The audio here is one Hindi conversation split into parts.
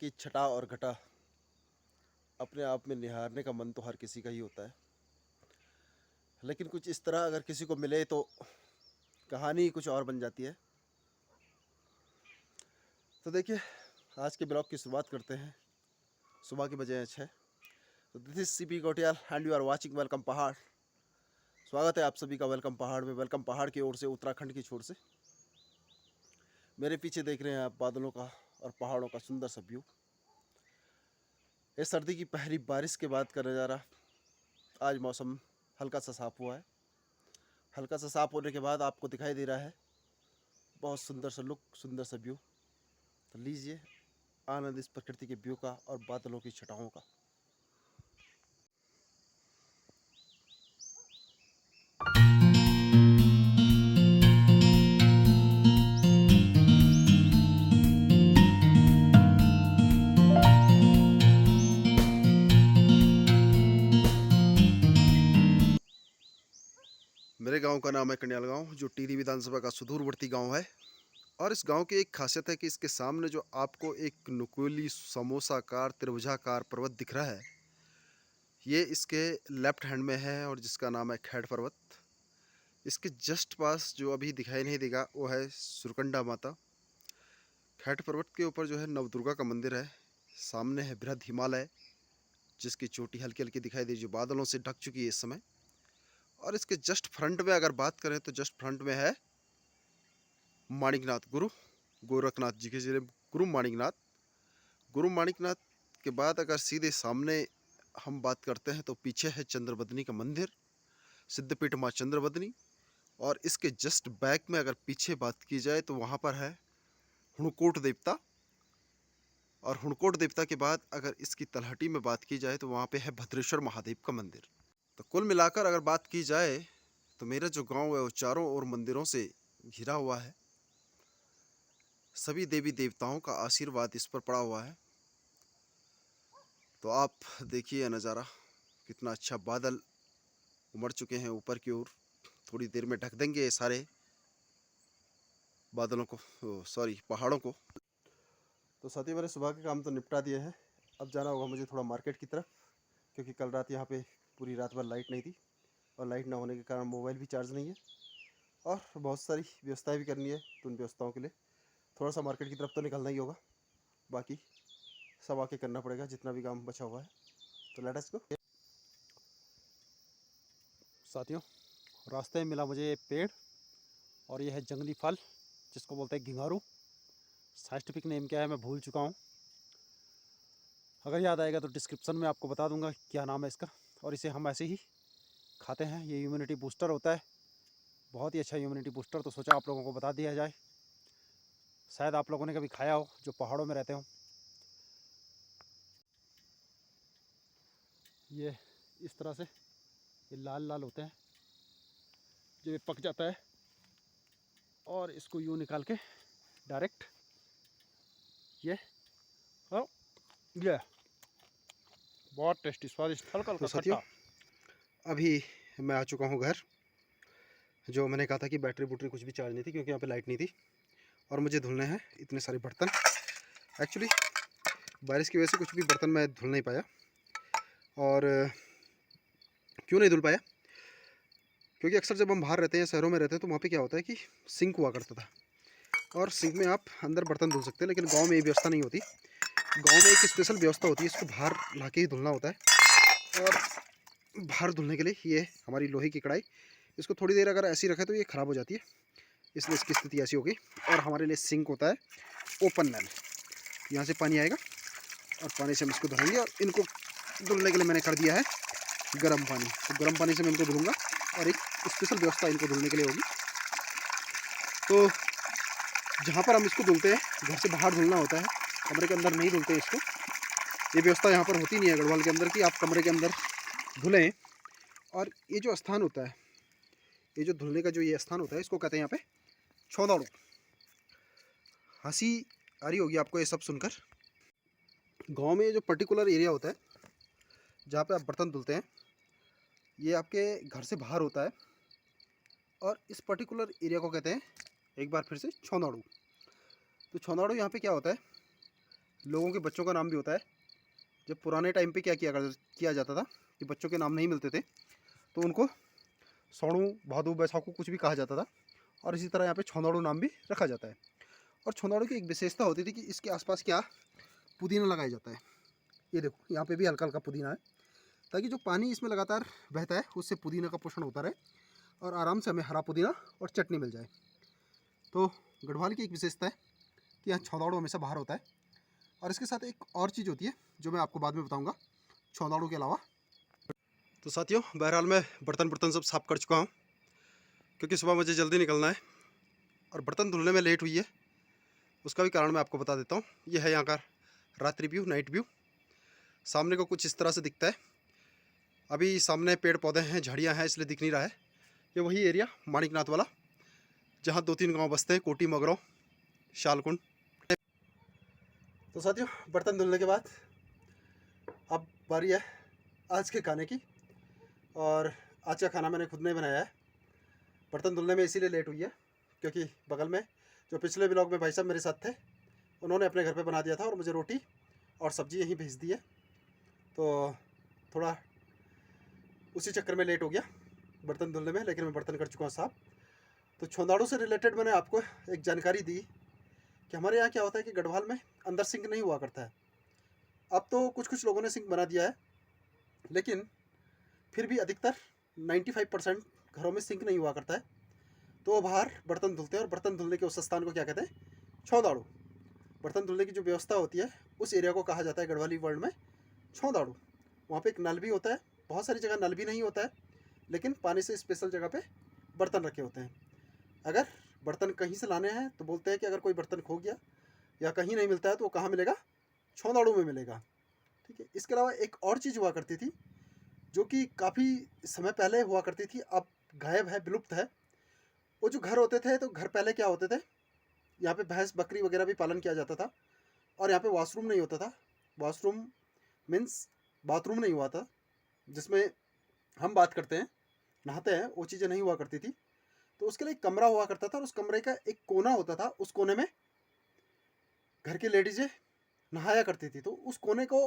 की छटा और घटा अपने आप में निहारने का मन तो हर किसी का ही होता है, लेकिन कुछ इस तरह अगर किसी को मिले तो कहानी कुछ और बन जाती है। तो देखिए, आज के ब्लॉग की शुरुआत करते हैं। सुबह के बजे हैं 6। तो this is CP Gotiyal and you are watching welcome Pahad. स्वागत है आप सभी का वेलकम पहाड़ में। वेलकम पहाड़ की ओर से, उत्तराखंड की छोर से। मेरे पीछे देख रहे हैं आप बादलों का और पहाड़ों का सुंदर सा व्यू। इस सर्दी की पहली बारिश के बाद का नज़ारा। आज मौसम हल्का सा साफ हुआ है। हल्का सा साफ होने के बाद आपको दिखाई दे रहा है बहुत सुंदर सा लुक, सुंदर सा व्यू। तो लीजिए आनंद इस प्रकृति के व्यू का और बादलों की छटाओं का। मेरे गांव का नाम है कन्याल गांव, जो टिहरी विधानसभा का सुदूरवर्ती गांव है। और इस गांव की एक खासियत है कि इसके सामने जो आपको एक नुकीली समोसाकार त्रिभुजाकार पर्वत दिख रहा है, ये इसके लेफ्ट हैंड में है और जिसका नाम है खैड़ पर्वत। इसके जस्ट पास जो अभी दिखाई नहीं देगा वो है सुरकंडा माता। खैड़ पर्वत के ऊपर जो है नवदुर्गा का मंदिर है। सामने है बृहद हिमालय, जिसकी चोटी हल्की हल्की दिखाई दे, जो बादलों से ढक चुकी है इस समय। और इसके जस्ट फ्रंट में अगर बात करें तो जस्ट फ्रंट में है माणिकनाथ गुरु गोरखनाथ जी के जिले गुरु माणिकनाथ। गुरु माणिकनाथ के बाद अगर सीधे सामने हम बात करते हैं तो पीछे है चंद्रवदनी का मंदिर, सिद्धपीठ माँ चंद्रवदनी। और इसके जस्ट बैक में अगर पीछे बात की जाए तो वहाँ पर है हुणकोट देवता। और हुणकोट देवता के बाद अगर इसकी तलहटी में बात की जाए तो वहाँ पे है भद्रेश्वर महादेव का मंदिर। तो कुल मिलाकर अगर बात की जाए तो मेरा जो गांव है वो चारों ओर मंदिरों से घिरा हुआ है। सभी देवी देवताओं का आशीर्वाद इस पर पड़ा हुआ है। तो आप देखिए नज़ारा, कितना अच्छा। बादल उमड़ चुके हैं ऊपर की ओर, थोड़ी देर में ढक देंगे ये सारे बादलों को, सॉरी पहाड़ों को। तो साथियों, मेरे सुबह के काम तो निपटा दिए हैं। अब जाना होगा मुझे थोड़ा मार्केट की तरफ, क्योंकि कल रात यहाँ पे पूरी रात भर लाइट नहीं थी और लाइट ना होने के कारण मोबाइल भी चार्ज नहीं है और बहुत सारी व्यवस्थाएं भी करनी है। तो उन व्यवस्थाओं के लिए थोड़ा सा मार्केट की तरफ तो निकलना ही होगा। बाकी सब आके करना पड़ेगा जितना भी काम बचा हुआ है। तो लेट अस गो। साथियों, रास्ते में मिला मुझे पेड़ और ये है जंगली फल, जिसको बोलते हैं घिंगारू। साइंटिफिक नेम क्या है मैं भूल चुका हूँ। अगर याद आएगा तो डिस्क्रिप्शन में आपको बता दूंगा क्या नाम है इसका। और इसे हम ऐसे ही खाते हैं। ये इम्यूनिटी बूस्टर होता है, बहुत ही अच्छा इम्यूनिटी बूस्टर। तो सोचा आप लोगों को बता दिया जाए, शायद आप लोगों ने कभी खाया हो जो पहाड़ों में रहते हो। ये इस तरह से ये लाल लाल होते हैं, जब ये पक जाता है और इसको यूँ निकाल के डायरेक्ट ये और ये बहुत टेस्टी स्वादिष्ट हल्का हल्का खट्टा। अभी मैं आ चुका हूँ घर। जो मैंने कहा था कि बैटरी बूटरी कुछ भी चार्ज नहीं थी, क्योंकि यहाँ पे लाइट नहीं थी। और मुझे धुलने हैं इतने सारे बर्तन। एक्चुअली बारिश की वजह से कुछ भी बर्तन मैं धुल नहीं पाया। और क्यों नहीं धुल पाया? क्योंकि अक्सर जब हम बाहर रहते हैं, शहरों में रहते हैं, तो वहाँ पे क्या होता है कि सिंक हुआ करता था और सिंक में आप अंदर बर्तन धुल सकते हैं। लेकिन गांव में ये व्यवस्था नहीं होती। गांव में एक स्पेशल व्यवस्था होती है, इसको बाहर ला के ही धुलना होता है। और बाहर धुलने के लिए ये हमारी लोहे की कढ़ाई, इसको थोड़ी देर अगर ऐसी रखें तो ये ख़राब हो जाती है, इसलिए इसकी स्थिति ऐसी होगी। और हमारे लिए सिंक होता है ओपन नल, यहाँ से पानी आएगा और पानी से हम इसको धुलेंगे। और इनको धुलने के लिए मैंने कर दिया है गर्म पानी। तो गर्म पानी से मैं इनको धुलूँगा और एक स्पेशल व्यवस्था इनको धुलने के लिए होगी। तो जहाँ पर हम इसको धुलते हैं, घर से बाहर धुलना होता है, कमरे के अंदर नहीं धुलते हैं इसको। ये व्यवस्था यहाँ पर होती नहीं है गढ़वाल के अंदर कि आप कमरे के अंदर धुलें। और ये जो स्थान होता है, ये जो धुलने का जो ये स्थान होता है, इसको कहते हैं यहाँ पे छौदाड़ू। हंसी आ रही होगी आपको ये सब सुनकर। गांव में ये जो पर्टिकुलर एरिया होता है जहाँ पे आप बर्तन धुलते हैं, ये आपके घर से बाहर होता है। और इस पर्टिकुलर एरिया को कहते हैं, एक बार फिर से, छौदाड़ू। तो छौदाड़ू यहाँ पे क्या होता है, लोगों के बच्चों का नाम भी होता है। जब पुराने टाइम पे क्या किया जाता था कि बच्चों के नाम नहीं मिलते थे तो उनको सोनू, भादू, बैसाखू कुछ भी कहा जाता था। और इसी तरह यहाँ पे छौंदाड़ू नाम भी रखा जाता है। और छौंदाड़ू की एक विशेषता होती थी कि इसके आसपास क्या पुदीना लगाया जाता है। ये देखो यहाँ पे भी हल्का हल्का पुदीना है, ताकि जो पानी इसमें लगातार बहता है उससे पुदीना का पोषण होता रहे और आराम से हमें हरा पुदीना और चटनी मिल जाए। तो गढ़वाल की एक विशेषता है कि यहाँ छौंदाड़ू हमेशा बाहर होता है। और इसके साथ एक और चीज़ होती है जो मैं आपको बाद में बताऊँगा छौंदाड़ू के अलावा। तो साथियों, बहरहाल मैं बर्तन सब साफ़ कर चुका हूँ, क्योंकि सुबह मुझे जल्दी निकलना है और बर्तन धुलने में लेट हुई है। उसका भी कारण मैं आपको बता देता हूँ। यह है यहाँ का रात्रि व्यू, नाइट व्यू। सामने को कुछ इस तरह से दिखता है। अभी सामने पेड़ पौधे हैं, झाड़ियाँ हैं, इसलिए दिख नहीं रहा है। ये वही एरिया माणिकनाथ वाला जहाँ 2-3 गांव बसते हैं, कोटी, मगरौ, शालकुंड। तो साथियों, बर्तन धुलने के बाद अब बारी है आज के खाने की। और आज का खाना मैंने खुद ने बनाया है। बर्तन धुलने में इसीलिए लेट हुई है क्योंकि बगल में जो पिछले ब्लॉग में भाई साहब मेरे साथ थे, उन्होंने अपने घर पे बना दिया था और मुझे रोटी और सब्ज़ी यहीं भेज दी है। तो थोड़ा उसी चक्कर में लेट हो गया बर्तन धुलने में, लेकिन मैं बर्तन कर चुका हूँ साफ। तो छौंदाड़ू से रिलेटेड मैंने आपको एक जानकारी दी कि हमारे यहाँ क्या होता है कि गढ़वाल में अंदर सिंक नहीं हुआ करता है। अब तो कुछ कुछ लोगों ने सिंक बना दिया है, लेकिन फिर भी अधिकतर 95% घरों में सिंक नहीं हुआ करता है। तो वो बाहर बर्तन धुलते हैं और बर्तन धुलने के उस स्थान को क्या कहते हैं? छौंदाड़ू। बर्तन धुलने की जो व्यवस्था होती है उस एरिया को कहा जाता है गढ़वाली वर्ल्ड में छौंदाड़ू। वहाँ पे एक नल भी होता है, बहुत सारी जगह नल भी नहीं होता है, लेकिन पानी से स्पेशल जगह पे बर्तन रखे होते हैं। अगर बर्तन कहीं से लाने हैं तो बोलते हैं कि अगर कोई बर्तन खो गया या कहीं नहीं मिलता है तो वो कहाँ मिलेगा? छौंदाड़ू में मिलेगा। ठीक है। इसके अलावा एक और चीज़ हुआ करती थी जो कि काफ़ी समय पहले हुआ करती थी, अब गायब है, विलुप्त है। वो जो घर होते थे, तो घर पहले क्या होते थे, यहाँ पे भैंस बकरी वगैरह भी पालन किया जाता था और यहाँ पे वॉशरूम नहीं होता था। वॉशरूम मीन्स बाथरूम नहीं हुआ था जिसमें हम बात करते हैं, नहाते हैं, वो चीज़ें नहीं हुआ करती थी। तो उसके लिए एक कमरा हुआ करता था और उस कमरे का एक कोना होता था। उस कोने में घर की लेडीजें नहाया करती थी। तो उस कोने को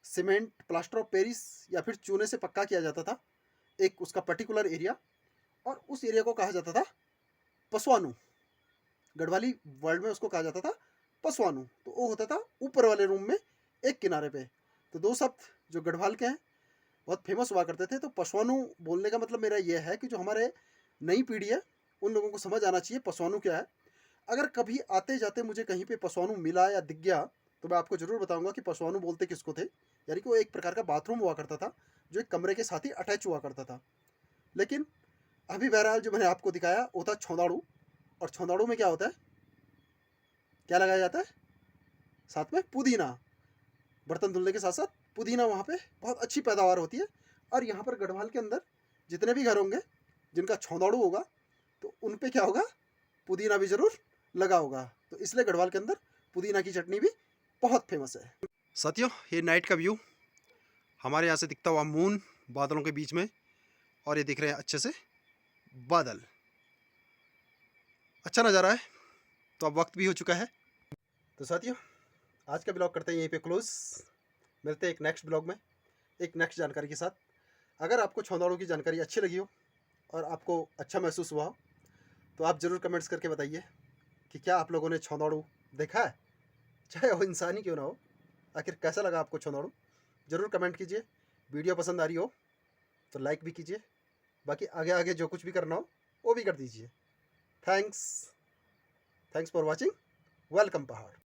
सीमेंट, प्लास्टर ऑफ पेरिस या फिर चूने से पक्का किया जाता था, एक उसका पर्टिकुलर एरिया। और उस एरिया को कहा जाता था पसवानू। गढ़वाली वर्ल्ड में उसको कहा जाता था पसवानू। तो वो होता था ऊपर वाले रूम में एक किनारे पे। तो दो शब्द जो गढ़वाल के हैं बहुत फेमस हुआ करते थे। तो पसवानू बोलने का मतलब मेरा ये है कि जो हमारे नई पीढ़ी है उन लोगों को समझ आना चाहिए पसवानू क्या है। अगर कभी आते जाते मुझे कहीं पे पसवानू मिला या दिख गया तो मैं आपको ज़रूर बताऊंगा कि पसवानू बोलते किसको थे। यानी कि वो एक प्रकार का बाथरूम हुआ करता था जो एक कमरे के साथ ही अटैच हुआ करता था। लेकिन अभी बहरहाल जो मैंने आपको दिखाया वो था छौंदाड़ू। और छौंदाड़ू में क्या होता है, क्या लगाया जाता है? साथ में पुदीना। बर्तन धुलने के साथ साथ पुदीना वहाँ पे बहुत अच्छी पैदावार होती है। और यहाँ पर गढ़वाल के अंदर जितने भी घर होंगे जिनका छौंदाड़ू होगा तो उन पे क्या होगा? पुदीना भी ज़रूर लगा होगा। तो इसलिए गढ़वाल के अंदर पुदीना की चटनी भी बहुत फेमस है। साथियों, ये नाइट का व्यू हमारे यहाँ से दिखता हुआ मून बादलों के बीच में, और ये दिख रहे हैं अच्छे से बादल। अच्छा नज़ारा है। तो अब वक्त भी हो चुका है। तो साथियों, आज का ब्लॉग करते हैं यहीं पे क्लोज। मिलते हैं एक नेक्स्ट ब्लॉग में एक नेक्स्ट जानकारी के साथ। अगर आपको छौंदाड़ू की जानकारी अच्छी लगी हो और आपको अच्छा महसूस हुआ हो तो आप ज़रूर कमेंट्स करके बताइए कि क्या आप लोगों ने छौंदाड़ू देखा है, चाहे वो इंसान ही क्यों ना हो। आखिर कैसा लगा आपको छौंदाड़ू? ज़रूर कमेंट कीजिए। वीडियो पसंद आ रही हो तो लाइक भी कीजिए। बाकी आगे आगे जो कुछ भी करना हो वो भी कर दीजिए। Thanks for watching. वेलकम पहाड़।